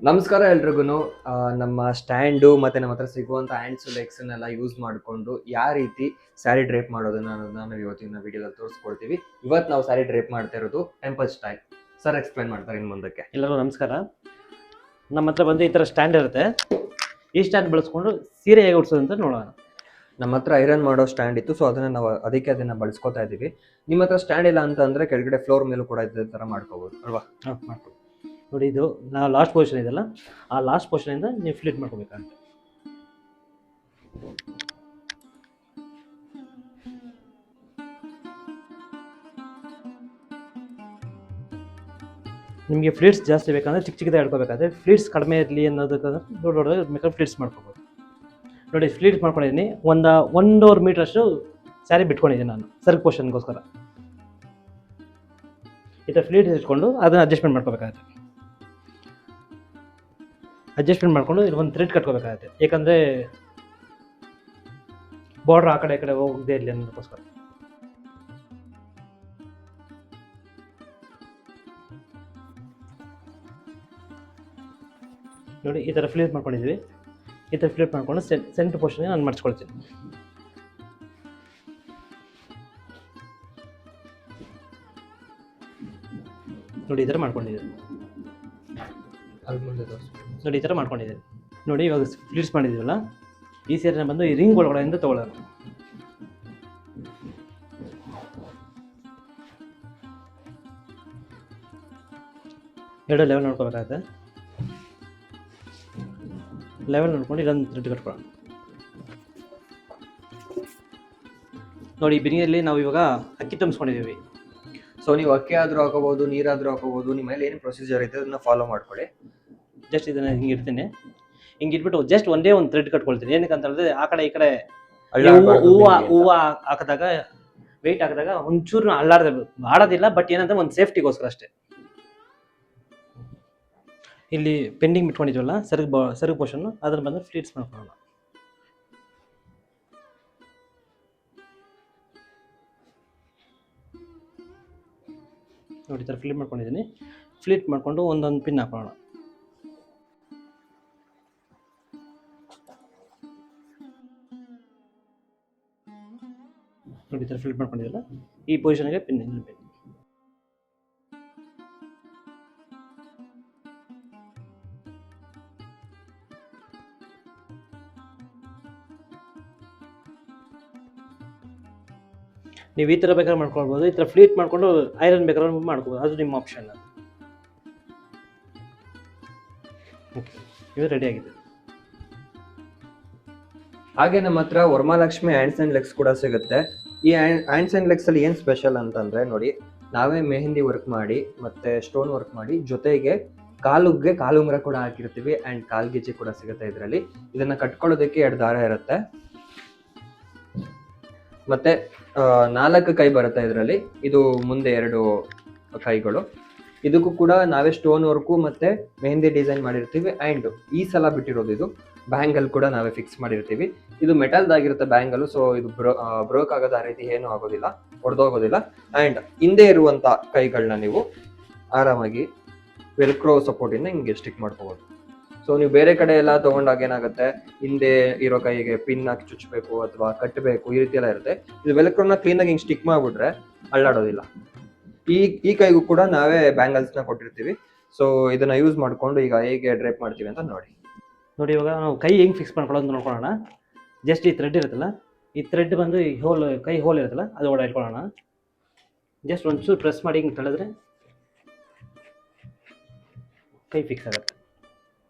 ನಮಸ್ಕಾರ ಎಲ್ರಿಗೂ. ನಮ್ಮ ಸ್ಟ್ಯಾಂಡು ಮತ್ತು ನಮ್ಮ ಹತ್ರ ಸಿಗುವಂಥ ಹ್ಯಾಂಡ್ಸು ಲೆಗ್ಸನ್ನೆಲ್ಲ ಯೂಸ್ ಮಾಡಿಕೊಂಡು ಯಾವ ರೀತಿ ಸ್ಯಾರಿ ಡ್ರೇಪ್ ಮಾಡೋದನ್ನ ಅನ್ನೋದನ್ನ ನಾವು ಇವತ್ತಿನ ವಿಡಿಯೋದಲ್ಲಿ ತೋರಿಸ್ಕೊಡ್ತೀವಿ. ಇವತ್ತು ನಾವು ಸ್ಯಾರಿ ಡ್ರೇಪ್ ಮಾಡ್ತಾ ಇರೋದು ಟೆಂಪಲ್ ಸ್ಟೈಲ್. ಸರ್ ಎಕ್ಸ್ಪ್ಲೈನ್ ಮಾಡ್ತಾರೆ ಇನ್ನು ಮುಂದಕ್ಕೆ. ಎಲ್ಲರಿಗೂ ನಮಸ್ಕಾರ. ನಮ್ಮ ಹತ್ರ ಬಂದು ಈ ಥರ ಸ್ಟ್ಯಾಂಡ್ ಇರುತ್ತೆ. ಈ ಸ್ಟ್ಯಾಂಡ್ ಬಳಸ್ಕೊಂಡು ಸೀರೆ ಹೇಗೆ ಉಡ್ಸೋದು ಅಂತ ನೋಡೋಣ. ನಮ್ಮ ಹತ್ರ ಐರನ್ ಮಾಡೋ ಸ್ಟ್ಯಾಂಡ್ ಇತ್ತು, ಸೊ ಅದನ್ನು ಬಳಸ್ಕೊತಾ ಇದ್ದೀವಿ. ನಿಮ್ಮ ಹತ್ರ ಸ್ಟ್ಯಾಂಡ್ ಇಲ್ಲ ಅಂತ ಅಂದರೆ ಕೆಳಗಡೆ ಫ್ಲೋರ್ ಮೇಲೂ ಕೂಡ ಇದೇ ಥರ ಮಾಡ್ಕೋಬೋದು ಅಲ್ವಾ? ಮಾಡ್ಕೊ ನೋಡಿ, ಇದು ನಾವು ಲಾಸ್ಟ್ ಪೊಸಿಷನ್ ಇದೆಯಲ್ಲ, ಆ ಲಾಸ್ಟ್ ಪೊಸಿಷನಿಂದ ನೀವು ಫ್ಲಿಟ್ ಮಾಡ್ಕೋಬೇಕಂತ. ನಿಮಗೆ ಫ್ಲೀಟ್ಸ್ ಜಾಸ್ತಿ ಬೇಕಂದರೆ ಚಿಕ್ಕ ಚಿಕ್ಕದಾಗಿ ಹಿಡ್ಕೋಬೇಕಾದ್ರೆ, ಫ್ಲೀಟ್ಸ್ ಕಡಿಮೆ ಇರಲಿ ಅನ್ನೋದಕ್ಕಾದ್ರೆ ದೊಡ್ಡ ದೊಡ್ಡದಾಗಿ ಬೇಕಾದ್ರೆ ಫ್ಲೀಟ್ಸ್ ಮಾಡ್ಕೋಬೋದು. ನೋಡಿ, ಫ್ಲೀಟ್ಸ್ ಮಾಡ್ಕೊಂಡಿದ್ದೀನಿ. 1.5 ಮೀಟ್ರಷ್ಟು ಸ್ಯಾರಿ ಬಿಟ್ಕೊಂಡಿದ್ದೀನಿ ನಾನು ಸರ್ಕ್ ಪೋರ್ಷನ್ಗೋಸ್ಕರ. ಈ ಥರ ಫ್ಲೀಟ್ಸ್ ಇಟ್ಕೊಂಡು ಅದನ್ನು ಅಡ್ಜಸ್ಟ್ಮೆಂಟ್ ಮಾಡ್ಕೋಬೇಕಾಗುತ್ತೆ. ಅಡ್ಜಸ್ಟ್ಮೆಂಟ್ ಮಾಡಿಕೊಂಡು ಇಲ್ಲಿ ಒಂದು ಥ್ರೆಡ್ ಕಟ್ಕೋಬೇಕಾಗುತ್ತೆ, ಏಕೆಂದರೆ ಬಾರ್ಡ್ರ್ ಆ ಕಡೆ ಈ ಕಡೆ ಹೋಗದೆ ಇರಲಿ ಅನ್ನೋದಕ್ಕೋಸ್ಕರ. ನೋಡಿ, ಈ ಥರ ಫ್ಲಿಪ್ ಮಾಡ್ಕೊಂಡಿದ್ದೀವಿ. ಈ ಥರ ಫ್ಲಿಪ್ ಮಾಡಿಕೊಂಡು ಸೆಂಟ್ರ್ ಪೋರ್ಷನ್ಗೆ ನಾನು ಮಡಿಸ್ಕೊಳ್ತೀನಿ. ನೋಡಿ, ಈ ಥರ ಮಾಡ್ಕೊಂಡಿದ್ದೀವಿ. ನೋಡಿ, ಈ ಥರ ಮಾಡ್ಕೊಂಡಿದ್ದೀವಿ. ನೋಡಿ, ಇವಾಗ ಫ್ಲಿಟ್ಸ್ ಮಾಡಿದ್ದೀವಲ್ಲ, ಈ ಸೀರೆನ ಬಂದು ಈ ರಿಂಗ್ ಒಳಗಡೆಯಿಂದ ತೊಗೊಳ್ಳೋಣ. ಎರಡು ಲೆವೆಲ್ ನೋಡ್ಕೋಬೇಕಾಗುತ್ತೆ. ಲೆವೆಲ್ ನೋಡ್ಕೊಂಡು ಇಲ್ಲೊಂದು ಥ್ರೆಡ್ ಕಟ್ಕೊಳ್ಳೋಣ. ನೋಡಿ, ಬಿನಿಯಲ್ಲಿ ನಾವು ಇವಾಗ ಅಕ್ಕಿ ತುಂಬಿಸ್ಕೊಂಡಿದ್ದೀವಿ. ಸೊ ನೀವು ಅಕ್ಕಿ ಆದರೂ ಹಾಕೋಬೋದು, ನೀರಾದರೂ ಹಾಕೋಬೋದು. ನಿಮ್ಮ ಮೇಲೆ ಏನು ಪ್ರೊಸೀಜರ್ ಇದೆ ಅದನ್ನು ಫಾಲೋ ಮಾಡ್ಕೊಳ್ಳಿ. ಜಸ್ಟ್ ಇದನ್ನು ಹಿಂಗೆ ಇಡ್ತೀನಿ. ಹಿಂಗೆ ಇಟ್ಬಿಟ್ಟು ಜಸ್ಟ್ ಒಂದೇ ಒಂದು ಥ್ರೆಡ್ ಕಟ್ಕೊಳ್ತೀನಿ. ಏನಕ್ಕೆ ಅಂತ ಹೇಳಿದ್ರೆ, ಆ ಕಡೆ ಈ ಕಡೆ ಹೂವು ಹಾಕಿದಾಗ, ವೆಯ್ಟ್ ಹಾಕಿದಾಗ ಒಂಚೂರು ಆಡೋದಿಲ್ಲ. ಬಟ್ ಏನಂದ್ರೆ ಒಂದು ಸೇಫ್ಟಿಗೋಸ್ಕರ ಅಷ್ಟೇ. ಇಲ್ಲಿ ಪೆಂಡಿಂಗ್ ಬಿಟ್ಕೊಂಡಿದ್ವಲ್ಲ ಸೆರಗು ಪೋರ್ಷನ್ನು, ಅದನ್ನು ಬಂದು ಫ್ಲೀಟ್ಸ್ ಮಾಡ್ಕೊಳ್ಳೋಣ. ನೋಡಿ, ಈ ಥರ ಫ್ಲಿಪ್ ಮಾಡ್ಕೊಂಡಿದ್ದೀನಿ. ಫ್ಲಿಟ್ ಮಾಡಿಕೊಂಡು ಒಂದೊಂದು ಪಿನ್ ಹಾಕೊಳ್ಳೋಣ. ನೋಡಿ, ಈ ಥರ ಫ್ಲಿಪ್ ಮಾಡ್ಕೊಂಡಿದ್ದಿಲ್ಲ, ಈ ಪೊಸಿಷನ್ಗೆ ಪಿನ್. ನೀವು ಈ ಥರ ಬೇಕಾದ್ರೆ ಮಾಡ್ಕೊಳ್ಬೋದು. ಈ ಥರ ಫ್ಲೀಟ್ ಮಾಡಿಕೊಂಡು ಐರನ್ ಬೇಕಾದ್ರೆ ಮಾಡ್ಕೋಬೋದು, ಅದು ನಿಮ್ಮ ಆಪ್ಷನ್. ಓಕೆ, ಇದು ರೆಡಿ ಆಗಿದೆ. ಹಾಗೆ ನಮ್ಮ ಹತ್ರ ವರಮಹಾಲಕ್ಷ್ಮಿ ಹ್ಯಾಂಡ್ಸ್ ಆ್ಯಂಡ್ ಲೆಗ್ಸ್ ಕೂಡ ಸಿಗುತ್ತೆ. ಈ ಹ್ಯಾಂಡ್ಸ್ ಆ್ಯಂಡ್ ಲೆಗ್ಸಲ್ಲಿ ಏನು ಸ್ಪೆಷಲ್ ಅಂತಂದರೆ, ನೋಡಿ, ನಾವೇ ಮೆಹಂದಿ ವರ್ಕ್ ಮಾಡಿ ಮತ್ತು ಸ್ಟೋನ್ ವರ್ಕ್ ಮಾಡಿ, ಜೊತೆಗೆ ಕಾಲುಗೆ ಕಾಲುಂಗುರ ಕೂಡ ಹಾಕಿರ್ತೀವಿ ಆ್ಯಂಡ್ ಕಾಲ್ಗೆಜ್ಜೆ ಕೂಡ ಸಿಗುತ್ತೆ ಇದರಲ್ಲಿ. ಇದನ್ನು ಕಟ್ಕೊಳ್ಳೋದಕ್ಕೆ 2 ದಾರ ಇರುತ್ತೆ ಮತ್ತು 4 ಕೈ ಬರುತ್ತೆ ಇದರಲ್ಲಿ. ಇದು ಮುಂದೆ 2 ಕೈಗಳು. ಇದಕ್ಕೂ ಕೂಡ ನಾವೇ ಸ್ಟೋನ್ ವರ್ಕು ಮತ್ತು ಮೆಹಂದಿ ಡಿಸೈನ್ ಮಾಡಿರ್ತೀವಿ. ಆ್ಯಂಡ್ ಈ ಸಲ ಬಿಟ್ಟಿರೋದು ಇದು ಬ್ಯಾಂಗಲ್ ಕೂಡ ನಾವೇ ಫಿಕ್ಸ್ ಮಾಡಿರ್ತೀವಿ. ಇದು ಮೆಟಲ್ದಾಗಿರುತ್ತೆ ಬ್ಯಾಂಗಲು, ಸೊ ಇದು ಬ್ರೋಕ್ ಆಗೋದು ಆ ರೀತಿ ಏನೂ ಆಗೋದಿಲ್ಲ, ಹೊಡೆದೋಗೋದಿಲ್ಲ. ಆ್ಯಂಡ್ ಹಿಂದೆ ಇರುವಂಥ ಕೈಗಳನ್ನ ನೀವು ಆರಾಮಾಗಿ ವೆಲ್ಕ್ರೋ ಸಪೋರ್ಟಿಂದ ಹಿಂಗೆ ಸ್ಟಿಕ್ ಮಾಡ್ಕೋಬೋದು. ಸೊ ನೀವು ಬೇರೆ ಕಡೆ ಎಲ್ಲ ತೊಗೊಂಡಾಗ ಏನಾಗುತ್ತೆ, ಹಿಂದೆ ಇರೋ ಕೈಗೆ ಪಿನ್ ಹಾಕಿ ಚುಚ್ಚಬೇಕು ಅಥವಾ ಕಟ್ಟಬೇಕು, ಈ ರೀತಿ ಎಲ್ಲ ಇರುತ್ತೆ. ಇದು ವೆಲ್ಕ್ರೋನ ಕ್ಲೀನಾಗಿ ಹಿಂಗೆ ಸ್ಟಿಕ್ ಮಾಡಿಬಿಟ್ರೆ ಅಳ್ಳಾಡೋದಿಲ್ಲ. ಈ ಕೈಗೂ ಕೂಡ ನಾವೇ ಬ್ಯಾಂಗಲ್ಸ್ನ ಕೊಟ್ಟಿರ್ತೀವಿ. ಸೊ ಇದನ್ನು ಯೂಸ್ ಮಾಡಿಕೊಂಡು ಈಗ ಹೇಗೆ ಡ್ರೇಪ್ ಮಾಡ್ತೀವಿ ಅಂತ ನೋಡಿ. ನೋಡಿ, ಇವಾಗ ನಾವು ಕೈ ಹೆಂಗೆ ಫಿಕ್ಸ್ ಮಾಡ್ಕೊಳ್ಳೋದು ನೋಡ್ಕೊಳ್ಳೋಣ. ಜಸ್ಟ್ ಈ ಥ್ರೆಡ್ ಇರುತ್ತಲ್ಲ, ಈ ಥ್ರೆಡ್ ಬಂದು ಈ ಕೈ ಹೋಲ್ ಇರುತ್ತಲ್ಲ, ಅದು ಒಳಗೆ ಇಟ್ಕೊಳ್ಳೋಣ. ಜಸ್ಟ್ ಒಂಚೂರು ಪ್ರೆಸ್ ಮಾಡಿ ಹಿಂಗೆ ತಳೆದ್ರೆ ಕೈ ಫಿಕ್ಸ್ ಆಗುತ್ತೆ.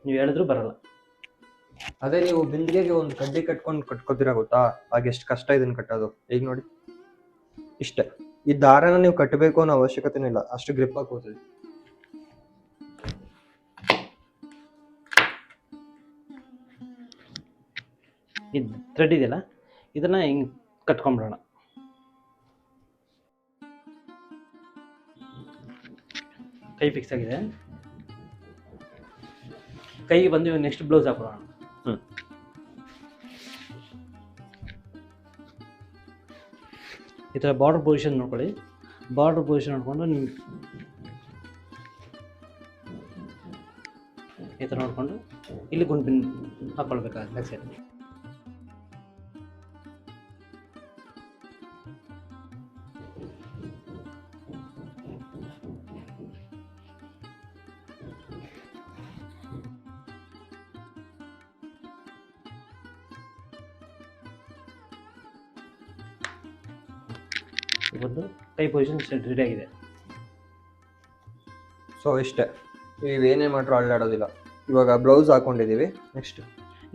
ನೀವು ಹೇಳಿದ್ರು ಬರಲ್ಲ. ಅದೇ ನೀವು ಬಿಂದಿಗೆಗೆ ಒಂದು ಕಡ್ಡಿ ಕಟ್ಕೋತೀರಾ ಗೊತ್ತಾ, ಆಗ ಎಷ್ಟು ಕಷ್ಟ ಇದನ್ನು ಕಟ್ಟೋದು. ಈಗ ನೋಡಿ, ಇಷ್ಟೇ. ಈ ದಾರನ ನೀವು ಕಟ್ಟಬೇಕು ಅನ್ನೋ ಅವಶ್ಯಕತೆನೂ ಇಲ್ಲ, ಅಷ್ಟು ಗ್ರಿಪ್ ಆಗಿ ಕೂತದೆ. ಈ ಥ್ರೆಡ್ ಇದೆಯಲ್ಲ, ಇದನ್ನು ಹಿಂಗೆ ಕಟ್ಕೊಂಬಿಡೋಣ. ಕೈ ಫಿಕ್ಸ್ ಆಗಿದೆ. ಕೈಗೆ ಬಂದು ನೆಕ್ಸ್ಟ್ ಬ್ಲೌಸ್ ಹಾಕೊಳ್ಳೋಣ. ಈ ಥರ ಬಾರ್ಡರ್ ಪೊಸಿಷನ್ ನೋಡ್ಕೊಳ್ಳಿ. ಬಾರ್ಡರ್ ಪೊಸಿಷನ್ ನೋಡಿಕೊಂಡು ನೀವು ಈ ಈ ಥರ ನೋಡಿಕೊಂಡು ಇಲ್ಲಿ ಗುಂಪಿನ ಹಾಕ್ಕೊಳ್ಬೇಕಾಗುತ್ತೆ ಬ್ಯಾಕ್ ಸೈಡ್. ಒಂದು ಕೈ ಪೊಸಿಷನ್ ರೆಡಿ ಆಗಿದೆ. ಸೊ ಇಷ್ಟೇ, ನೀವೇನೇ ಮಾಡ್ರೂ ಅಳ್ಳಾಡೋದಿಲ್ಲ. ಇವಾಗ ಬ್ಲೌಸ್ ಹಾಕೊಂಡಿದ್ದೀವಿ.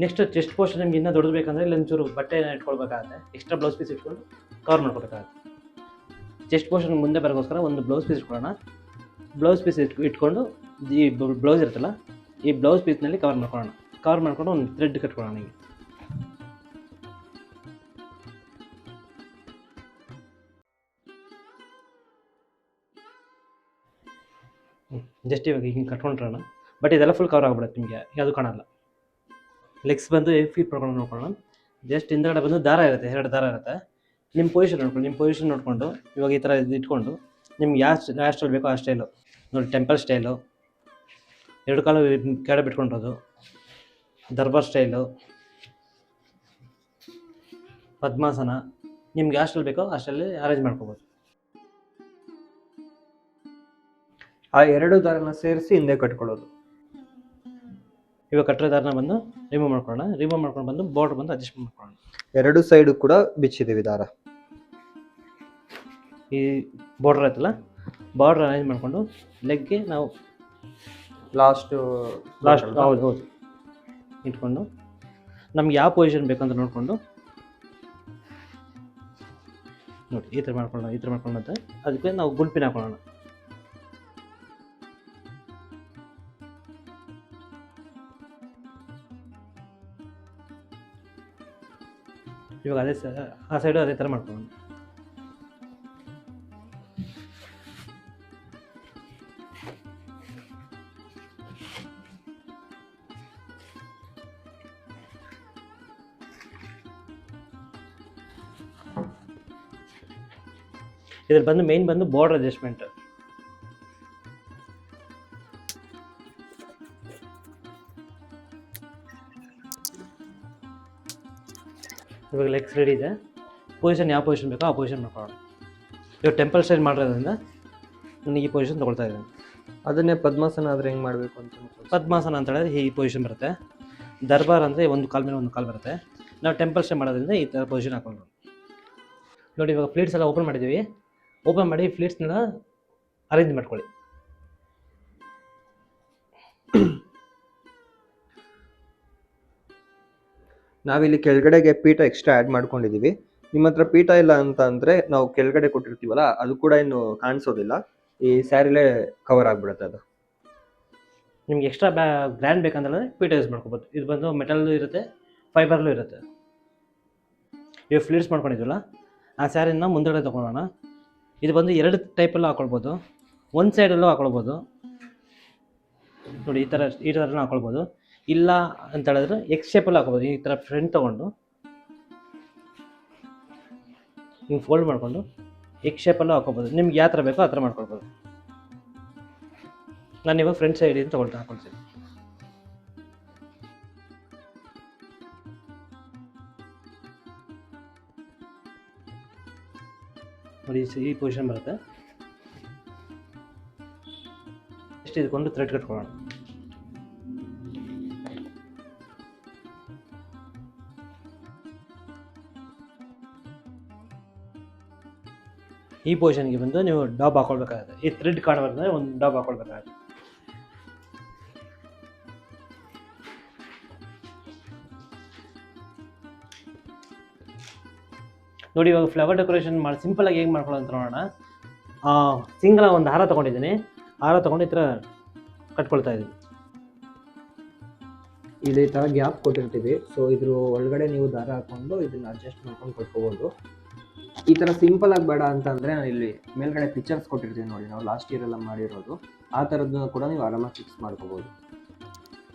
ನೆಕ್ಸ್ಟ್ ಚೆಸ್ಟ್ ಪೋರ್ಷನ್ ನಿಮ್ಗೆ ಇನ್ನೂ ದೊಡ್ಡದು ಬೇಕಂದ್ರೆ ಇಲ್ಲಿ ಒಂಚೂರು ಬಟ್ಟೆ ಇಟ್ಕೊಳ್ಬೇಕಾಗುತ್ತೆ. ಎಕ್ಸ್ಟ್ರಾ ಬ್ಲೌಸ್ ಪೀಸ್ ಇಟ್ಕೊಂಡು ಕವರ್ ಮಾಡ್ಕೊಬೇಕಾಗುತ್ತೆ. ಚೆಸ್ಟ್ ಪೋರ್ಷನ್ ಮುಂದೆ ಬರೋಕ್ಕೋಸ್ಕರ ಒಂದು ಬ್ಲೌಸ್ ಪೀಸ್ ಇಟ್ಕೊಳ್ಳೋಣ. ಬ್ಲೌಸ್ ಪೀಸ್ ಇಟ್ಕೊಂಡು ಈ ಬ್ಲೌಸ್ ಇರುತ್ತಲ್ಲ, ಈ ಬ್ಲೌಸ್ ಪೀಸ್ನಲ್ಲಿ ಕವರ್ ಮಾಡ್ಕೊಂಡು ಒಂದು ಥ್ರೆಡ್ ಕಟ್ಕೊಳ್ಳೋಣ. ಹೀಗೆ ಜಸ್ಟ್ ಇವಾಗ ಹಿಂಗೆ ಕಟ್ಕೊಂಡ್ರೋಣ. ಬಟ್ ಇದೆಲ್ಲ ಫುಲ್ ಕವರ್ ಆಗ್ಬಿಡುತ್ತೆ, ನಿಮಗೆ ಯಾವುದು ಕಾಣಲ್ಲ. ಲೆಗ್ಸ್ ಬಂದು ಫೀಟ್ ಮಾಡ್ಕೊಂಡು ನೋಡ್ಕೊಳ್ಳೋಣ. ಜಸ್ಟ್ ಹಿಂದ್ಗಡೆ ಬಂದು ದಾರ ಇರುತ್ತೆ, 2 ದಾರ ಇರುತ್ತೆ. ನಿಮ್ಮ ಪೊಸಿಷನ್ ನೋಡಿಕೊಂಡು ಇವಾಗ ಈ ಥರ ಇಟ್ಕೊಂಡು ನಿಮ್ಗೆ ಯಾವ ಸ್ಟೈಲ್ ಬೇಕೋ ಆ ಸ್ಟೈಲು ನೋಡಿ. ಟೆಂಪಲ್ ಸ್ಟೈಲು, 2 ಕಾಲು ಕೆಳಗೆ ಬಿಟ್ಕೊಂಡಿರೋದು, ದರ್ಬಾರ್ ಸ್ಟೈಲು, ಪದ್ಮಾಸನ, ನಿಮ್ಗೆ ಯಾವ ಸ್ಟೈಲ್ ಬೇಕೋ ಆ ಸ್ಟೈಲಲ್ಲಿ ಅರೇಂಜ್ ಮಾಡ್ಕೋಬೋದು. ಆ 2 ದಾರನ ಸೇರಿಸಿ ಹಿಂದೆ ಕಟ್ಕೊಳ್ಳೋದು. ಇವಾಗ ಕಟ್ಟಿರೋ ದಾರನ ಬಂದು ರಿಮೂವ್ ಮಾಡ್ಕೊಂಡು ಬಂದು ಬಾರ್ಡರ್ ಬಂದು ಅಡ್ಜಸ್ಟ್ ಮಾಡ್ಕೊಳ್ಳೋಣ. 2 ಸೈಡು ಕೂಡ ಬಿಚ್ಚಿದ್ದೀವಿ ದಾರ. ಈ ಬಾರ್ಡರ್ ಆಯ್ತಲ್ಲ, ಬಾರ್ಡರ್ ಅರೇಂಜ್ ಮಾಡಿಕೊಂಡು ಲೆಗ್ಗೆ ನಾವು ಲಾಸ್ಟ್ ಹೌದು ಇಟ್ಕೊಂಡು ನಮ್ಗೆ ಯಾವ ಪೊಸಿಷನ್ ಬೇಕಂತ ನೋಡಿಕೊಂಡು ನೋಡಿ ಈ ಥರ ಮಾಡ್ಕೊಳ್ಳೋಣ. ಅದಕ್ಕೆ ನಾವು ಗುಂಪಿನ ಹಾಕೊಳ್ಳೋಣ. ಇವಾಗ ಆ ಸೈಡು ಅದೇ ಥರ ಮಾಡ್ಕೊಳ್ಳೋಣ. ಇದ್ರಲ್ಲಿ ಬಂದು ಮೇನ್ ಬಂದು ಬಾರ್ಡರ್ ಅಡ್ಜಸ್ಟ್ಮೆಂಟ್. ಇವಾಗ ಲೆಗ್ಸ್ ರೆಡಿ ಇದೆ. ಪೊಸಿಷನ್ ಯಾವ ಪೊಸಿಷನ್ ಬೇಕೋ ಆ ಪೊಸಿಷನ್ ಮಾಡ್ಕೊಳ್ಳೋಣ. ಇವಾಗ ಟೆಂಪಲ್ ಸ್ಟೈಲ್ ಮಾಡಿರೋದ್ರಿಂದ ನನಗೆ ಈ ಪೊಸಿಷನ್ ತೊಗೊಳ್ತಾ ಇದ್ದೀನಿ. ಅದನ್ನೇ ಪದ್ಮಾಸನ ಆದರೆ ಹೆಂಗೆ ಮಾಡಬೇಕು ಅಂತ. ಪದ್ಮಾಸನ ಅಂತ ಹೇಳಿದ್ರೆ ಈ ಪೊಸಿಷನ್ ಬರುತ್ತೆ. ದರ್ಬಾರ್ ಅಂದರೆ ಒಂದು ಕಾಲ್ ಮೇಲೆ ಒಂದು ಕಾಲು ಬರುತ್ತೆ. ನಾವು ಟೆಂಪಲ್ ಸ್ಟೈಲ್ ಮಾಡೋದ್ರಿಂದ ಈ ಥರ ಪೊಸಿಷನ್ ಹಾಕೊಂಡು ನೋಡಿ. ಇವಾಗ ಫ್ಲೀಟ್ಸ್ ಎಲ್ಲ ಓಪನ್ ಮಾಡಿದ್ದೀವಿ. ಓಪನ್ ಮಾಡಿ ಫ್ಲೀಟ್ಸ್ನೆಲ್ಲ ಅರೇಂಜ್ ಮಾಡ್ಕೊಳ್ಳಿ. ನಾವಿಲ್ಲಿ ಕೆಳಗಡೆಗೆ ಪೀಠ ಎಕ್ಸ್ಟ್ರಾ ಆ್ಯಡ್ ಮಾಡ್ಕೊಂಡಿದ್ದೀವಿ. ನಿಮ್ಮ ಹತ್ರ ಪೀಠ ಇಲ್ಲ ಅಂತ ಅಂದರೆ ನಾವು ಕೆಳಗಡೆ ಕೊಟ್ಟಿರ್ತೀವಲ್ಲ, ಅದು ಕೂಡ ಇನ್ನು ಕಾಣಿಸೋದಿಲ್ಲ. ಈ ಸ್ಯಾರಿಲೇ ಕವರ್ ಆಗಿಬಿಡುತ್ತೆ ಅದು. ನಿಮ್ಗೆ ಎಕ್ಸ್ಟ್ರಾ ಗ್ರ್ಯಾಂಡ್ ಬೇಕಂದ್ರೆ ಪೀಠ ಯೂಸ್ ಮಾಡ್ಕೋಬೋದು. ಇದು ಬಂದು ಮೆಟಲ್ಲು ಇರುತ್ತೆ, ಫೈಬರ್ಲು ಇರುತ್ತೆ. ಇವಾಗ ಫ್ಲೀಟ್ಸ್ ಮಾಡ್ಕೊಂಡಿದ್ವಲ್ಲ, ಆ ಸ್ಯಾರಿನ ಮುಂದಗಡೆ ತೊಗೊಳೋಣ. ಇದು ಬಂದು 2 ಟೈಪಲ್ಲೂ ಹಾಕೊಳ್ಬೋದು. ಒಂದು ಸೈಡಲ್ಲೂ ಹಾಕೊಳ್ಬೋದು ನೋಡಿ. ಈ ಥರನೂ ಹಾಕೊಳ್ಬೋದು. ಇಲ್ಲ ಅಂತ ಹೇಳಿದ್ರೆ ಎಕ್ಸ್ ಶೇಪಲ್ಲಿ ಹಾಕೋಬೋದು. ಈ ಥರ ಫ್ರಂಟ್ ತೊಗೊಂಡು ಹಿಂಗೆ ಫೋಲ್ಡ್ ಮಾಡಿಕೊಂಡು ಎಕ್ಸ್ ಶೇಪಲ್ಲೂ ಹಾಕೋಬೋದು. ನಿಮ್ಗೆ ಯಾವ ಥರ ಬೇಕೋ ಆ ಥರ ಮಾಡ್ಕೊಳ್ಬೋದು. ನಾನು ಇವಾಗ ಫ್ರಂಟ್ ಸೈಡಿಂದ ಹಾಕೊಳ್ತೀನಿ. ನೋಡಿ ಈ ಪೊಸಿಷನ್ ಬರುತ್ತೆ. ಎಷ್ಟು ಇದಕ್ಕೊಂದು ಥ್ರೆಡ್ ಕಟ್ಕೊಳ್ಳೋಣ. ಈ ಪೊಸಿಷನ್ಗೆ ಬಂದು ನೀವು ಡಾಬ್ ಹಾಕೊಳ್ಬೇಕಾಗುತ್ತೆ. ಈ ಥ್ರೆಡ್ ಕಾಣಬಾರ್ದಂದ್ರೆ ಒಂದು ಡಾಬ್ ಹಾಕೊಳ್ಬೇಕಾಗುತ್ತೆ. ನೋಡಿ ಇವಾಗ ಫ್ಲವರ್ ಡೆಕೋರೇಷನ್ ಮಾಡಿ ಸಿಂಪಲಾಗಿ ಹೇಗೆ ಮಾಡ್ಕೊಳ್ಳೋ ಅಂತ ನೋಡೋಣ. ಸಿಂಗಲ್ ಒಂದು ಹಾರ ತೊಗೊಂಡಿದ್ದೀನಿ. ಹಾರ ತೊಗೊಂಡು ಈ ಥರ ಕಟ್ಕೊಳ್ತಾ ಇದ್ದೀನಿ. ಇಲ್ಲಿ ಥರ ಗ್ಯಾಪ್ ಕೊಟ್ಟಿರ್ತೀವಿ. ಸೊ ಇದ್ರ ಒಳಗಡೆ ನೀವು ದಾರ ಹಾಕ್ಕೊಂಡು ಇದನ್ನು ಅಡ್ಜಸ್ಟ್ ಮಾಡ್ಕೊಂಡು ಕಟ್ಕೋಬೋದು. ಈ ಥರ ಸಿಂಪಲಾಗಿ ಬೇಡ ಅಂತಂದರೆ ನಾನು ಇಲ್ಲಿ ಮೇಲ್ಗಡೆ ಪಿಕ್ಚರ್ಸ್ ಕೊಟ್ಟಿರ್ತೀವಿ ನೋಡಿ, ನಾವು ಲಾಸ್ಟ್ ಇಯರ್ ಎಲ್ಲ ಮಾಡಿರೋದು. ಆ ಥರದ್ದನ್ನು ಕೂಡ ನೀವು ಆರಾಮಾಗಿ ಫಿಕ್ಸ್ ಮಾಡ್ಕೋಬೋದು.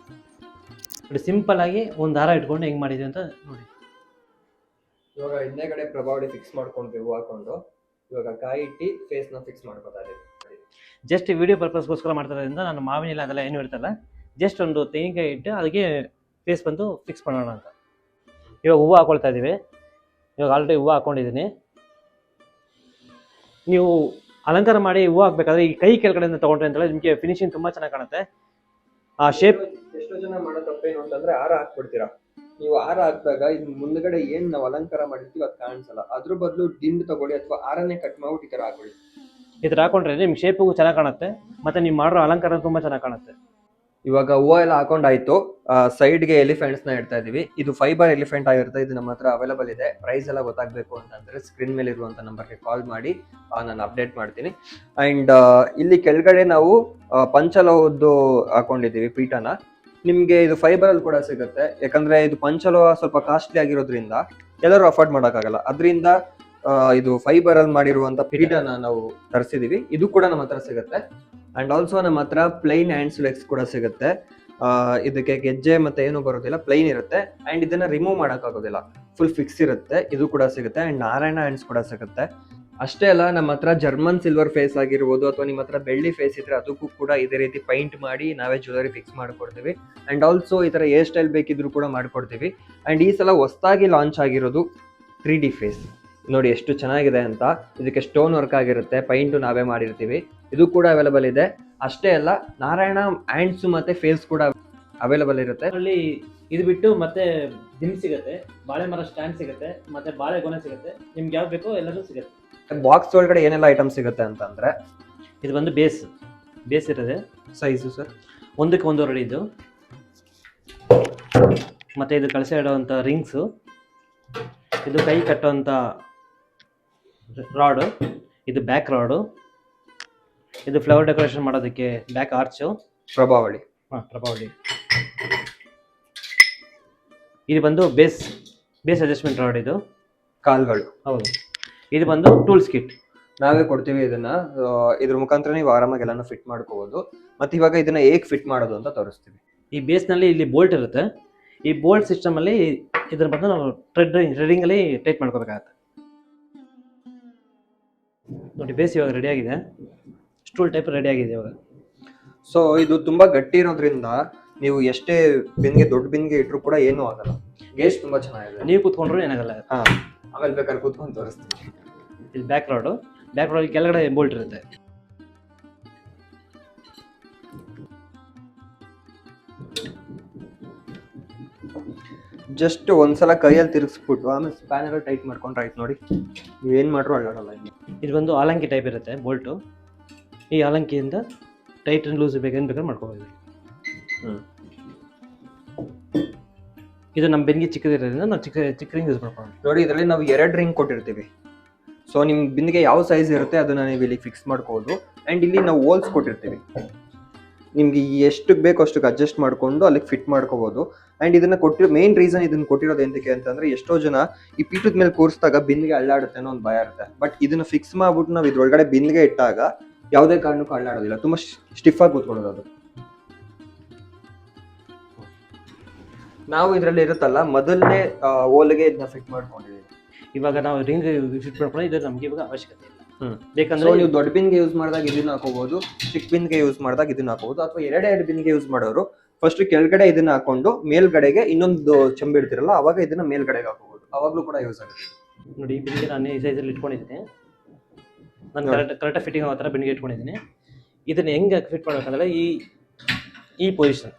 ನೋಡಿ ಸಿಂಪಲಾಗಿ ಒಂದು ಹಾರ ಇಟ್ಕೊಂಡು ಹೆಂಗೆ ಮಾಡಿದೆ ಅಂತ ನೋಡಿ. ಇವಾಗ ಹಿಂದೆಗಡೆ ಪ್ರಭಾವಳಿ ಫಿಕ್ಸ್ ಮಾಡ್ಕೊಂಡು ಹಾಕೊಂಡು ಇವಾಗ ಕಾಯಿ ಇಟ್ಟು ಫೇಸ್ನ ಫಿಕ್ಸ್ ಮಾಡ್ಕೊತಾ ಇದ್ದೀವಿ. ಜಸ್ಟ್ ವಿಡಿಯೋ ಪರ್ಪಸ್ಗೋಸ್ಕರ ಮಾಡ್ತಾರೋದ್ರಿಂದ ನಾನು ಮಾವಿನ ಇಲ್ಲ ಅದೆಲ್ಲ ಏನು ಇರ್ತಲ್ಲ ಜಸ್ಟ್ ಒಂದು ತೆಂಗಿನಕಾಯಿ ಇಟ್ಟು ಅದಕ್ಕೆ ಫೇಸ್ ಬಂದು ಫಿಕ್ಸ್ ಮಾಡೋಣ ಅಂತ. ಇವಾಗ ಹೂವು ಹಾಕೊಳ್ತಾ ಇದ್ದೀವಿ. ಇವಾಗ ಆಲ್ರೆಡಿ ಹೂವು ಹಾಕೊಂಡಿದ್ದೀನಿ. ನೀವು ಅಲಂಕಾರ ಮಾಡಿ ಹೂವು ಹಾಕ್ಬೇಕಾದ್ರೆ ಈ ಕೈ ಕೆಳಗಡೆಯಿಂದ ತೊಗೊಂಡ್ರೆ ಅಂತೇಳಿ ನಿಮಗೆ ಫಿನಿಶಿಂಗ್ ತುಂಬ ಚೆನ್ನಾಗಿ ಕಾಣುತ್ತೆ. ಆ ಶೇಪ್ ಎಷ್ಟೋ ಜನ ಮಾಡೋ ತಪ್ಪೇನು ಅಂತಂದ್ರೆ ಹಾರ ಹಾಕ್ಬಿಡ್ತೀರಾ. ನೀವು ಹಾರ ಹಾಕಿದಾಗ ಇದು ಮುಂದ್ಗಡೆ ಏನ್ ನಾವು ಅಲಂಕಾರ ಮಾಡಿರ್ತೀವಿ ಅದು ಕಾಣಿಸಲ್ಲ. ಅದ್ರ ಬದಲು ದಿಂಡು ತಗೊಳ್ಳಿ ಅಥವಾ ಹಾರನೇ ಕಟ್ ಮಾಡ್ಬಿಟ್ಟು ಈ ತರ ಹಾಕೊಳ್ಳಿ. ಈ ಥರ ಹಾಕೊಂಡ್ರೆ ನಿಮ್ಗೆ ಶೇಪು ಚೆನ್ನಾಗಿ ಕಾಣುತ್ತೆ, ಮತ್ತೆ ನೀವು ಮಾಡೋ ಅಲಂಕಾರ ತುಂಬ ಚೆನ್ನಾಗಿ ಕಾಣುತ್ತೆ. ಇವಾಗ ಹೂವು ಎಲ್ಲ ಹಾಕೊಂಡಾಯ್ತು. ಸೈಡ್ಗೆ ಎಲಿಫೆಂಟ್ಸ್ ನ ಇಡ್ತಾ ಇದೀವಿ. ಇದು ಫೈಬರ್ ಎಲಿಫೆಂಟ್ ಆಗಿರುತ್ತೆ. ಇದು ನಮ್ಮ ಹತ್ರ ಅವೈಲೇಬಲ್ ಇದೆ. ಪ್ರೈಸ್ ಎಲ್ಲ ಗೊತ್ತಾಗಬೇಕು ಅಂತಂದ್ರೆ ಸ್ಕ್ರೀನ್ ಮೇಲೆ ಇರುವಂತ ನಂಬರ್ಗೆ ಕಾಲ್ ಮಾಡಿ ನಾನು ಅಪ್ಡೇಟ್ ಮಾಡ್ತೀನಿ. ಅಂಡ್ ಇಲ್ಲಿ ಕೆಳಗಡೆ ನಾವು ಪಂಚಲೋಹದ್ದು ಹಾಕೊಂಡಿದ್ದೀವಿ ಪೀಠನ. ನಿಮ್ಗೆ ಇದು ಫೈಬರ್ ಅಲ್ಲಿ ಕೂಡ ಸಿಗುತ್ತೆ. ಯಾಕಂದ್ರೆ ಇದು ಪಂಚಲೋಹ ಸ್ವಲ್ಪ ಕಾಸ್ಟ್ಲಿ ಆಗಿರೋದ್ರಿಂದ ಎಲ್ಲರೂ ಅಫೋರ್ಡ್ ಮಾಡೋಕ್ಕಾಗಲ್ಲ. ಅದರಿಂದ ಇದು ಫೈಬರ್ ಅಲ್ಲಿ ಮಾಡಿರುವಂತ ಪೀಠನ ನಾವು ತರಿಸಿದೀವಿ. ಇದು ಕೂಡ ನಮ್ಮ ಹತ್ರ ಸಿಗುತ್ತೆ. ಅಂಡ್ ಆಲ್ಸೋ ನಮ್ಮ ಹತ್ರ ಪ್ಲೈನ್ ಹ್ಯಾಂಡ್ಸ್ ಲೆಗ್ಸ್ ಕೂಡ ಸಿಗುತ್ತೆ. ಇದಕ್ಕೆ ಗೆಜ್ಜೆ ಮತ್ತೆ ಏನು ಬರೋದಿಲ್ಲ, ಪ್ಲೈನ್ ಇರುತ್ತೆ. ಅಂಡ್ ಇದನ್ನ ರಿಮೂವ್ ಮಾಡೋಕ್ಕಾಗೋದಿಲ್ಲ, ಫುಲ್ ಫಿಕ್ಸ್ ಇರುತ್ತೆ. ಇದು ಕೂಡ ಸಿಗುತ್ತೆ. ಅಂಡ್ ನಾರಾಯಣ ಹ್ಯಾಂಡ್ಸ್ ಕೂಡ ಸಿಗುತ್ತೆ. ಅಷ್ಟೇ ಅಲ್ಲ, ನಮ್ಮ ಹತ್ರ ಜರ್ಮನ್ ಸಿಲ್ವರ್ ಫೇಸ್ ಆಗಿರ್ಬೋದು ಅಥವಾ ನಿಮ್ಮ ಹತ್ರ ಬೆಳ್ಳಿ ಫೇಸ್ ಇದ್ರೆ ಅದಕ್ಕೂ ಕೂಡ ಇದೇ ರೀತಿ ಪೈಂಟ್ ಮಾಡಿ ನಾವೇ ಜ್ಯುವೆಲರಿ ಫಿಕ್ಸ್ ಮಾಡ್ಕೊಡ್ತೀವಿ. ಅಂಡ್ ಆಲ್ಸೋ ಈ ತರ ಹೇರ್ ಸ್ಟೈಲ್ ಬೇಕಿದ್ರು ಕೂಡ ಮಾಡ್ಕೊಡ್ತೀವಿ. ಅಂಡ್ ಈ ಸಲ ಹೊಸದಾಗಿ ಲಾಂಚ್ ಆಗಿರೋದು 3D ಫೇಸ್ ನೋಡಿ ಎಷ್ಟು ಚೆನ್ನಾಗಿದೆ ಅಂತ. ಇದಕ್ಕೆ ಸ್ಟೋನ್ ವರ್ಕ್ ಆಗಿರುತ್ತೆ, ಪೈಂಟು ನಾವೇ ಮಾಡಿರ್ತೀವಿ. ಇದು ಕೂಡ ಅವೈಲೇಬಲ್ ಇದೆ. ಅಷ್ಟೇ ಅಲ್ಲ, ನಾರಾಯಣ ಹ್ಯಾಂಡ್ಸ್ ಮತ್ತೆ ಫೇಸ್ ಕೂಡ ಅವೈಲೇಬಲ್ ಇರುತ್ತೆ. ಅಲ್ಲಿ ಇದು ಬಿಟ್ಟು ಮತ್ತೆ ದಿಮ್ ಸಿಗುತ್ತೆ, ಬಾಳೆ ಮರ ಸ್ಟ್ಯಾಂಡ್ ಸಿಗುತ್ತೆ, ಮತ್ತೆ ಬಾಳೆ ಗೊನೆ ಸಿಗುತ್ತೆ. ನಿಮ್ಗೆ ಯಾವ್ದು ಬೇಕೋ ಎಲ್ಲರೂ ಸಿಗುತ್ತೆ. ಬಾಕ್ಸ್ ಒಳಗಡೆ ಏನೆಲ್ಲ ಐಟಮ್ ಸಿಗುತ್ತೆ ಅಂತಂದ್ರೆ ಇದು ಬಂದು ಬೇಸ್ ಇರುತ್ತೆ. ಸೈಜು ಸರ್ 1ಕ್ಕೆ 1.5 ಇದು. ಮತ್ತೆ ಇದು ಕಳಸ ಇಡುವಂಥ ರಿಂಗ್ಸು, ಇದು ಕೈ ಕಟ್ಟುವಂಥ ರಾಡು, ಇದು ಬ್ಯಾಕ್ ರಾಡು, ಇದು ಫ್ಲವರ್ ಡೆಕೋರೇಷನ್ ಮಾಡೋದಕ್ಕೆ ಬ್ಯಾಕ್ ಆರ್ಚು, ಪ್ರಭಾವಳಿ. ಪ್ರಭಾವಳಿ. ಇದು ಬಂದು ಬೇಸ್ ಅಡ್ಜಸ್ಟ್ಮೆಂಟ್ ರಾಡ್. ಇದು ಕಾಲ್ಗಳು. ಹೌದು. ಇದು ಬಂದು ಟೂಲ್ಸ್ ಕಿಟ್ ನಾವೇ ಕೊಡ್ತೀವಿ. ಇದನ್ನ ಇದ್ರ ಮುಖಾಂತರ ನೀವು ಆರಾಮಾಗಿ ಎಲ್ಲಾನು ಫಿಟ್ ಮಾಡ್ಕೋಬಹುದು. ಮತ್ತೆ ಇವಾಗ ಇದನ್ನ ಹೇಗೆ ಫಿಟ್ ಮಾಡೋದು ಅಂತ ತೋರಿಸ್ತೀವಿ. ಈ ಬೇಸ್ನಲ್ಲಿ ಇಲ್ಲಿ ಬೋಲ್ಟ್ ಇರುತ್ತೆ. ಈ ಬೋಲ್ಟ್ ಸಿಸ್ಟಮ್ ಅಲ್ಲಿ ಇದ್ರ ಬಂದು ನಾವು ಥ್ರೆಡಿಂಗ್ ಅಲ್ಲಿ ಟೈಟ್ ಮಾಡ್ಕೋಬೇಕಾಗತ್ತೆ. ನೋಡಿ, ಬೇಸ್ ಇವಾಗ ರೆಡಿ ಆಗಿದೆ. ಸ್ಟೂಲ್ ಟೈಪ್ ರೆಡಿ ಆಗಿದೆ ಇವಾಗ. ಸೊ ಇದು ತುಂಬಾ ಗಟ್ಟಿ ಇರೋದ್ರಿಂದ ನೀವು ಎಷ್ಟೇ ದೊಡ್ಡ ಬಿನ್ಗೆ ಇಟ್ರು ಕೂಡ ಏನೂ ಆಗಲ್ಲ. ಗೇಜ್ ತುಂಬಾ ಚೆನ್ನಾಗಿದೆ. ನೀವು ಕೂತ್ಕೊಂಡ್ರು ಏನಾಗಲ್ಲ. ಆಮೇಲೆ ಬೇಕಾದ್ರೆ ಕೂತ್ಕೊಂಡು ತೋರಿಸ್ತೀವಿ. ಇದು ಬ್ಯಾಕ್ ರಾಡ್ ಕೆಳಗಡೆ ಬೋಲ್ಟ್ ಇರುತ್ತೆ. ಜಸ್ಟ್ ಒಂದ್ಸಲ ಕೈಯಲ್ಲಿ ತಿರುಗಿಸ್ಬಿಟ್ಟು ಆಮೇಲೆ ಸ್ಪ್ಯಾನರ್ ಟೈಟ್ ಮಾಡ್ಕೊಂಡ್ರೆ ಆಯ್ತು. ನೋಡಿ, ನೀವೇನ್ ಮಾಡ್ರು ಅಳ್ಳಾಡಲ್ಲ. ಇದು ಬಂದು ಆಲಂಕಿ ಟೈಪ್ ಇರುತ್ತೆ ಬೋಲ್ಟು. ಈ ಆಲಂಕಿಯಿಂದ ಟೈಟ್ ಅಂಡ್ ಲೂಸ್ ಬೇಕಾದ್ರೆ ಮಾಡ್ಕೋಬೋದು. ಇದು ನಮ್ಮ ಬೆನ್ನಿಗೆ ಚಿಕ್ಕದಿರೋದ್ರಿಂದ ನಾವು ಚಿಕ್ಕ ರಿಂಗ್ ಯೂಸ್ ಮಾಡ್ಕೊಳ್ಳೋಣ. ನೋಡಿ, ಇದರಲ್ಲಿ ನಾವು 2 ರಿಂಗ್ ಕೊಟ್ಟಿರ್ತೀವಿ. ಸೊ ನಿಮ್ ಬಿನ್ನಿಗೆ ಯಾವ ಸೈಜ್ ಇರುತ್ತೆ ಅದನ್ನ ನೀವು ಇಲ್ಲಿ ಫಿಕ್ಸ್ ಮಾಡ್ಕೋಬಹುದು. ಅಂಡ್ ಇಲ್ಲಿ ನಾವು ಹೋಲ್ಸ್ ಕೊಟ್ಟಿರ್ತೀವಿ. ನಿಮ್ಗೆ ಎಷ್ಟಕ್ಕೆ ಬೇಕೋ ಅಷ್ಟಕ್ಕೆ ಅಡ್ಜಸ್ಟ್ ಮಾಡ್ಕೊಂಡು ಅಲ್ಲಿಗೆ ಫಿಟ್ ಮಾಡ್ಕೋಬಹುದು. ಅಂಡ್ ಇದನ್ನ ಮೇನ್ ರೀಸನ್ ಇದನ್ನ ಕೊಟ್ಟಿರೋದು ಎಂತಕ್ಕೆ ಅಂತಂದ್ರೆ, ಎಷ್ಟೋ ಜನ ಈ ಪೀಠದ ಮೇಲೆ ಕೂರಿಸಿದಾಗ ಬಿನ್ನಿಗೆ ಅಳ್ಳಾಡುತ್ತೆ ಅನ್ನೋ ಒಂದು ಭಯ ಇರುತ್ತೆ. ಬಟ್ ಇದನ್ನ ಫಿಕ್ಸ್ ಮಾಡ್ಬಿಟ್ಟು ನಾವು ಇದ್ರೊಳಗಡೆ ಬಿನ್ನಿಗೆ ಇಟ್ಟಾಗ ಯಾವುದೇ ಕಾರಣಕ್ಕೂ ಅಳ್ಳಾಡೋದಿಲ್ಲ. ತುಂಬಾ ಸ್ಟಿಫ್ ಆಗಿ ಕೂತ್ಕೊಳ್ಳೋದು ಅದು. ನಾವು ಇದರಲ್ಲಿ ಇರುತ್ತಲ್ಲ, ಮೊದಲನೇ ಓಲ್ಗೆ ಇದನ್ನ ಫಿಟ್ ಮಾಡ್ಕೊಂಡಿದ್ದೀವಿ. ಇವಾಗ ನಾವು ರಿಂಗ್ ಫಿಟ್ ಮಾಡ್ಕೊಂಡು ಇದು ನಮ್ಗೆ ಇವಾಗ ಅವಶ್ಯಕತೆ ಇಲ್ಲ. ಬೇಕಂದ್ರೆ ನೀವು ದೊಡ್ಡ ಬಿನ್ಗೆ ಯೂಸ್ ಮಾಡಿದಾಗ ಇದನ್ನ ಹಾಕೋಬಹುದು, ಚಿಕ್ಕ ಬಿನ್ಗೆ ಯೂಸ್ ಮಾಡಿದಾಗ ಇದನ್ನ ಹಾಕೋಬಹುದು. ಅಥವಾ 2 ಬಿನ್ಗೆ ಯೂಸ್ ಮಾಡೋರು ಫಸ್ಟ್ ಕೆಳಗಡೆ ಇದನ್ನ ಹಾಕೊಂಡು ಮೇಲ್ಗಡೆಗೆ ಇನ್ನೊಂದು ಚೆಂಬಿಡ್ತಿರಲ್ಲ, ಅವಾಗ ಇದನ್ನ ಮೇಲ್ಗಡೆಗೆ ಹಾಕೋಬಹುದು. ಅವಾಗ್ಲೂ ಕೂಡ ಯೂಸ್ ಆಗುತ್ತೆ. ನೋಡಿ, ಈ ಬಿನ್ಗೆ ನಾನು ಈ ಸೈಜಲ್ಲಿ ಇಟ್ಕೊಂಡಿದ್ದೀನಿ. ನಾನು ಕರೆಕ್ಟಾಗಿ ಫಿಟ್ಟಿಂಗ್ ಆಗೋ ಥರ ಬಿನ್ಗೆ ಇಟ್ಕೊಂಡಿದ್ದೀನಿ. ಇದನ್ನ ಹೆಂಗೆ ಫಿಟ್ ಮಾಡ್ಬೇಕಂದ್ರೆ ಈ ಪೊಸಿಷನ್.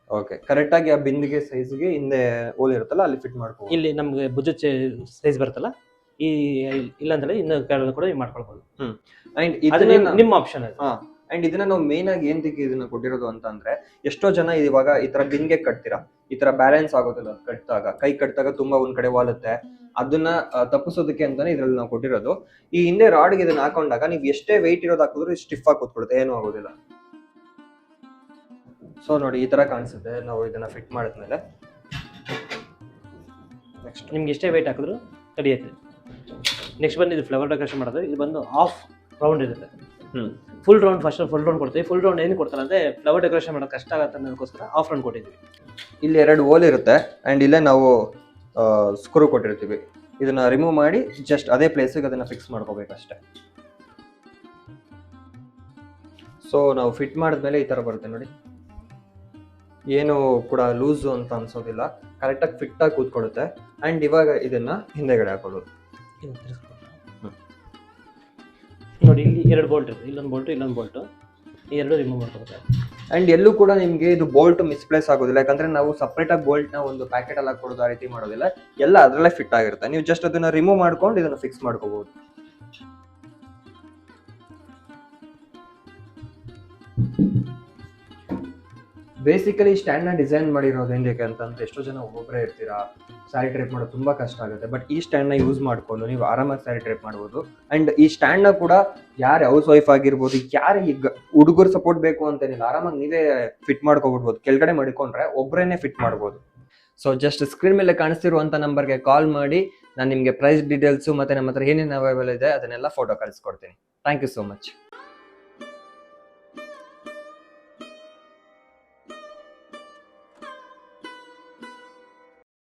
ಓಕೆ, ಕರೆಕ್ಟಾಗಿ ಆ ಬಿಂದಿಗೆ ಸೈಜ್ಗೆ ಹಿಂದೆ ಹೋಲ್ ಇರುತ್ತಲ್ಲ ಅಲ್ಲಿ ಫಿಟ್ ಮಾಡ್ಕೋಬಹುದು. ಇಲ್ಲಿ ನಮ್ಗೆ ಭುಜ ಸೈಜ್ ಬರುತ್ತಲ್ಲ, ಈ ಇಲ್ಲಾಂದ್ರೆ ಇನ್ನು ಕೆಳಗೆ ಕೂಡ ಮಾಡ್ಕೊಳ್ಬಹುದು. ಅಂಡ್ ಇದನ್ನ ನಿಮ್ಮ ಆಪ್ಷನ್ ಅದು. ಅಂಡ್ ಇದನ್ನ ನಾವು ಮೇನ್ ಆಗಿ ಏಂತಕ್ಕೆ ಇದನ್ನ ಕೊಟ್ಟಿರೋದು ಅಂತಂದ್ರೆ, ಎಷ್ಟೋ ಜನ ಇವಾಗ ಈ ತರ ಬಿನ್ಗೆ ಕಟ್ತೀರಾ, ಈ ತರ ಬ್ಯಾಲೆನ್ಸ್ ಆಗೋದಿಲ್ಲ ಕಟ್ಟಿದಾಗ. ಕೈ ಕಟ್ಟಿದಾಗ ತುಂಬಾ ಒಂದ್ ಕಡೆ ವಾಲುತ್ತೆ. ಅದನ್ನ ತಪ್ಪಿಸೋದಕ್ಕೆ ಅಂತಾನೆ ಇದ್ರಲ್ಲಿ ನಾವು ಕೊಟ್ಟಿರೋದು. ಈ ಹಿಂದೆ ರಾಡ್ಗೆ ಇದನ್ನ ಹಾಕೊಂಡಾಗ ನೀವು ಎಷ್ಟೇ ವೆಯ್ಟ್ ಇರೋದು ಹಾಕಿದ್ರು ಸ್ಟಿಫ್ ಆಗಿ ಕೂತ್ಕೊಳುತ್ತೆ, ಏನೂ ಆಗೋದಿಲ್ಲ. ಸೊ ನೋಡಿ, ಈ ತರ ಕಾಣಿಸುತ್ತೆ ನಾವು ಇದನ್ನ ಫಿಟ್ ಮಾಡಿದ್ಮೇಲೆ. ನೆಕ್ಸ್ಟ್ ನಿಮ್ಗೆ ಎಷ್ಟೇ ವೆಯ್ಟ್ ಹಾಕಿದ್ರು ತಡೆಯುತ್ತೆ. ನೆಕ್ಸ್ಟ್ ಬಂದು ಇದು ಫ್ಲವರ್ ಡೆಕೋರೇಷನ್ ಮಾಡೋದು. ಇದು ಬಂದು ಹಾಫ್ ರೌಂಡ್ ಇರುತ್ತೆ. ಫುಲ್ ರೌಂಡ್ ಫುಲ್ ರೌಂಡ್ ಕೊಡ್ತೀವಿ. ಫುಲ್ ರೌಂಡ್ ಏನು ಕೊಡ್ತಾರೆ ಅಂದ್ರೆ ಫ್ಲವರ್ ಡೆಕೋರೇಷನ್ ಮಾಡೋದು ಕಷ್ಟ ಆಗುತ್ತೆ ಅನ್ನೋದಕ್ಕೋಸ್ಕರ ಹಾಫ್ ರೌಂಡ್ ಕೊಟ್ಟಿದ್ವಿ. ಇಲ್ಲಿ 2 ಹೋಲ್ ಇರುತ್ತೆ. ಅಂಡ್ ಇಲ್ಲೇ ನಾವು ಸ್ಕ್ರೂ ಕೊಟ್ಟಿರ್ತೀವಿ. ಇದನ್ನ ರಿಮೂವ್ ಮಾಡಿ ಜಸ್ಟ್ ಅದೇ ಪ್ಲೇಸಿಗೆ ಅದನ್ನ ಫಿಕ್ಸ್ ಮಾಡ್ಕೋಬೇಕಷ್ಟೇ. ಸೊ ನಾವು ಫಿಟ್ ಮಾಡಿದ್ಮೇಲೆ ಈ ತರ ಬರುತ್ತೆ ನೋಡಿ. ಏನು ಕೂಡ ಲೂಸ್ ಅಂತ ಅನ್ಸೋದಿಲ್ಲ, ಕರೆಕ್ಟಾಗಿ ಫಿಟ್ ಆಗಿ ಕೂತ್ಕೊಳ್ಳುತ್ತೆ. ಅಂಡ್ ಇವಾಗ ಇದನ್ನ ಹಿಂದೆಗಡೆ ಹಾಕೊಳ್ಳೋದು. ಇದನ್ನ ತಿರ್ಸ್ಕೊಂಡು. ನೋಡಿ ಇಲ್ಲಿ 2 ಬೋಲ್ಟ್ ಇರುತ್ತೆ, ಇಲ್ಲೊಂದು ಬೋಲ್ಟು ಇಲ್ಲೊಂದು ಬೋಲ್ಟು, ಈ 2 ರಿಮೂವ್ ಮಾಡ್ಕೋಬೇಕು. ಅಂಡ್ ಎಲ್ಲೂ ಕೂಡ ನಿಮ್ಗೆ ಇದು ಬೋಲ್ಟ್ ಮಿಸ್ಪ್ಲೇಸ್ ಆಗೋದಿಲ್ಲ, ಯಾಕಂದ್ರೆ ನಾವು ಸಪ್ರೇಟ್ ಆಗಿ ಬೋಲ್ಟ್ ನ ಒಂದು ಪ್ಯಾಕೆಟ್ ಅಲ್ಲಿ ಹಾಕೊಡೋದು ಆ ರೀತಿ ಮಾಡೋದಿಲ್ಲ, ಎಲ್ಲ ಅದ್ರಲ್ಲೇ ಫಿಟ್ ಆಗಿರುತ್ತೆ. ನೀವು ಜಸ್ಟ್ ಅದನ್ನ ರಿಮೂವ್ ಮಾಡ್ಕೊಂಡು ಇದನ್ನ ಫಿಕ್ಸ್ ಮಾಡ್ಕೋಬಹುದು. ಬೇಸಿಕಲಿ ಸ್ಟ್ಯಾಂಡ್ ನ ಡಿಸೈನ್ ಮಾಡಿರೋದು ಏನಕ್ಕೆ ಅಂತಂದ್ರೆ, ಎಷ್ಟೋ ಜನ ಒಬ್ಬೊಬ್ಬರೇ ಇರ್ತೀರಾ, ಸ್ಯಾರಿ ಟ್ರೇಪ್ ಮಾಡೋದು ತುಂಬಾ ಕಷ್ಟ ಆಗುತ್ತೆ. ಬಟ್ ಈ ಸ್ಟ್ಯಾಂಡ್ ನ ಯೂಸ್ ಮಾಡ್ಕೊಂಡು ನೀವು ಆರಾಮಾಗಿ ಸ್ಯಾರಿ ಟ್ರೇಪ್ ಮಾಡ್ಬೋದು. ಅಂಡ್ ಈ ಸ್ಟ್ಯಾಂಡ್ ನ ಕೂಡ ಯಾರು ಹೌಸ್ ವೈಫ್ ಆಗಿರ್ಬೋದು, ಯಾರು ಈಗ ಹುಡುಗರು ಸಪೋರ್ಟ್ ಬೇಕು ಅಂತೇನಿಲ್ಲ, ಆರಾಮಾಗಿ ನೀವೇ ಫಿಟ್ ಮಾಡ್ಕೊಬಿಡ್ಬೋದು. ಕೆಳಗಡೆ ಮಾಡಿಕೊಂಡ್ರೆ ಒಬ್ಬರೇನೆ ಫಿಟ್ ಮಾಡ್ಬೋದು. ಸೊ ಜಸ್ಟ್ ಸ್ಕ್ರೀನ್ ಮೇಲೆ ಕಾಣಿಸ್ತಿರುವಂತ ನಂಬರ್ಗೆ ಕಾಲ್ ಮಾಡಿ, ನಾನು ನಿಮಗೆ ಪ್ರೈಸ್ ಡೀಟೇಲ್ಸ್ ಮತ್ತೆ ನಮ್ಮ ಹತ್ರ ಏನೇನು ಅವೈಲೇಬಲ್ ಇದೆ ಅದನ್ನೆಲ್ಲ ಫೋಟೋ ಕಳಿಸ್ಕೊಡ್ತೀನಿ. Thank you so much.